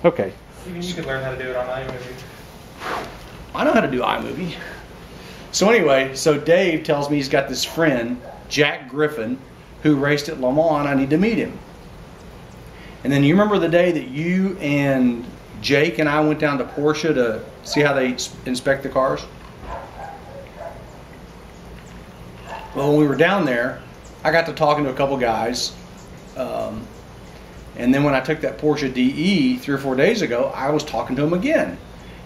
Okay. Even you could learn how to do it on iMovie. I know how to do iMovie. So anyway, so Dave tells me he's got this friend, Jack Griffin, who raced at Le Mans. I need to meet him. And then you remember the day that you and Jake and I went down to Porsche to see how they inspect the cars? Well, when we were down there, I got to talking to a couple guys. And then when I took that Porsche DE 3 or 4 days ago, I was talking to them again.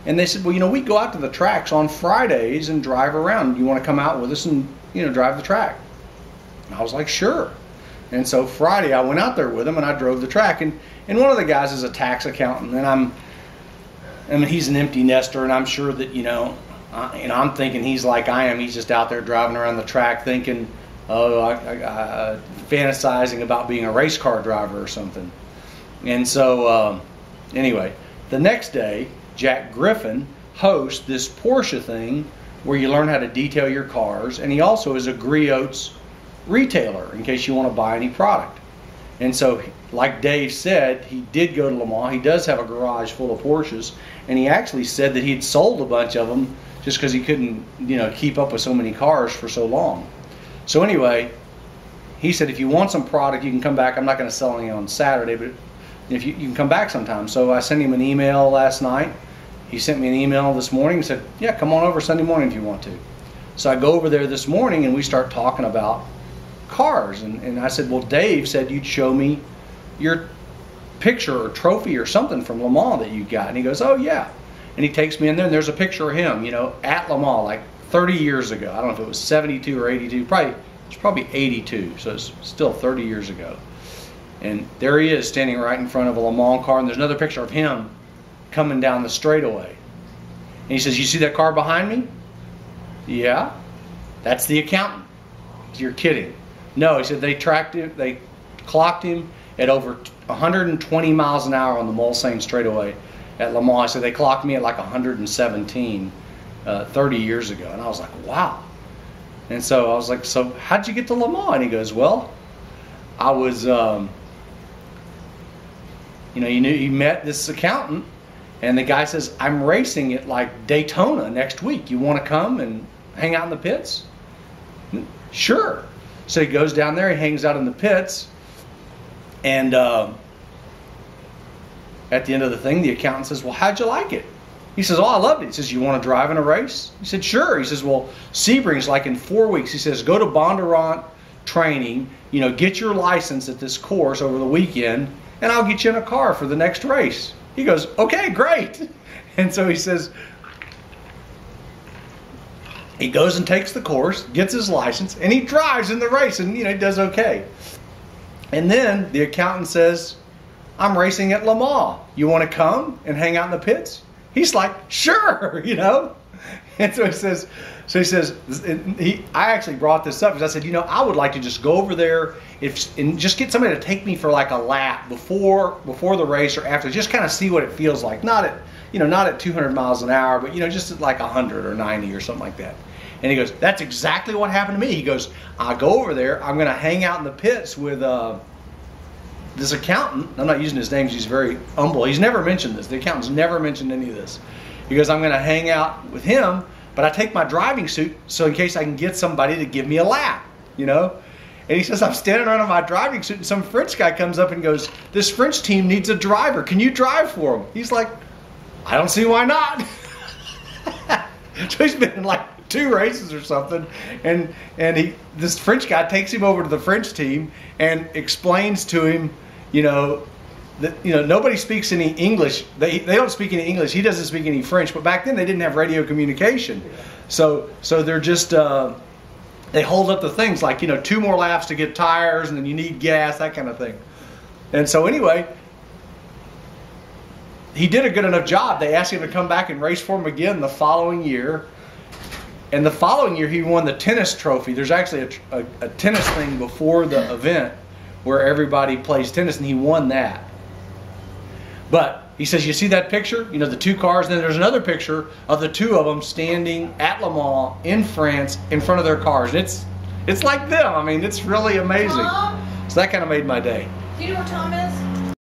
And they said, well, you know, we go out to the tracks on Fridays and drive around. You want to come out with us and, you know, drive the track? And I was like, sure. And so Friday I went out there with him and I drove the track. And one of the guys is a tax accountant, and I mean, he's an empty nester, and I'm sure that, you know, I'm thinking he's like I am. He's just out there driving around the track thinking, oh, fantasizing about being a race car driver or something. And so anyway, the next day, Jack Griffin hosts this Porsche thing where you learn how to detail your cars, and he also is a Griots retailer in case you want to buy any product. And so, like Dave said, he did go to Le Mans. He does have a garage full of Porsches, and he actually said that he'd sold a bunch of them just because he couldn't, you know, keep up with so many cars for so long. So anyway, he said if you want some product, you can come back. I'm not going to sell any on Saturday, but if you can come back sometime. So I sent him an email last night. He sent me an email this morning and said, yeah, come on over Sunday morning if you want to. So I go over there this morning and we start talking about cars. And I said, well, Dave said you'd show me your picture or trophy or something from Le Mans that you got. And he goes, oh, yeah. And he takes me in there and there's a picture of him, you know, at Le Mans like 30 years ago. I don't know if it was 72 or 82. It's probably 82, so it's still 30 years ago. And there he is standing right in front of a Le Mans car, and there's another picture of him coming down the straightaway. And he says, you see that car behind me? Yeah. That's the accountant. You're kidding. No, he said they clocked him at over 120 miles an hour on the Mulsanne straightaway at Le Mans. So they clocked me at like 117 30 years ago. And I was like, wow. And so I was like, so how'd you get to Le Mans? And he goes, well, I was, you know, he met this accountant, and the guy says, I'm racing at like Daytona next week. You want to come and hang out in the pits? Sure. So he goes down there, he hangs out in the pits, and at the end of the thing, the accountant says, well, how'd you like it? He says, oh, I loved it. He says, you want to drive in a race? He said, sure. He says, well, Sebring's like in 4 weeks. He says, go to Bondurant training, you know, get your license at this course over the weekend, and I'll get you in a car for the next race. He goes, okay, great. And so he says, he goes and takes the course, gets his license, and he drives in the race, and, you know, he does okay. And then the accountant says, I'm racing at Le Mans. You want to come and hang out in the pits? He's like, sure, you know. And so he says, I actually brought this up because I said, you know, I would like to just go over there and just get somebody to take me for like a lap before the race or after, just kind of see what it feels like. Not at 200 miles an hour, but, you know, just at like 100 or 90 or something like that. And he goes, that's exactly what happened to me. He goes, I'll go over there. I'm going to hang out in the pits with this accountant. I'm not using his name. He's very humble. He's never mentioned this. The accountant's never mentioned any of this. He goes, I'm going to hang out with him, but I take my driving suit so in case I can get somebody to give me a lap, you know. And he says, I'm standing around in my driving suit, and some French guy comes up and goes, this French team needs a driver. Can you drive for them? He's like, I don't see why not. So he's been in like 2 races or something, and this French guy takes him over to the French team and explains to him, you know, that, you know, nobody speaks any English. They don't speak any English. He doesn't speak any French. But back then they didn't have radio communication, so they're just they hold up the things like, you know, 2 more laps to get tires, and then you need gas, that kind of thing. And so anyway, he did a good enough job. They asked him to come back and race for him again the following year. And the following year, he won the tennis trophy. There's actually a tennis thing before the event where everybody plays tennis, and he won that. But he says, you see that picture? You know, the 2 cars, and then there's another picture of the 2 of them standing at Le Mans in France in front of their cars. And it's like them. I mean, it's really amazing. Tom? So that kind of made my day. Do you know where Tom is?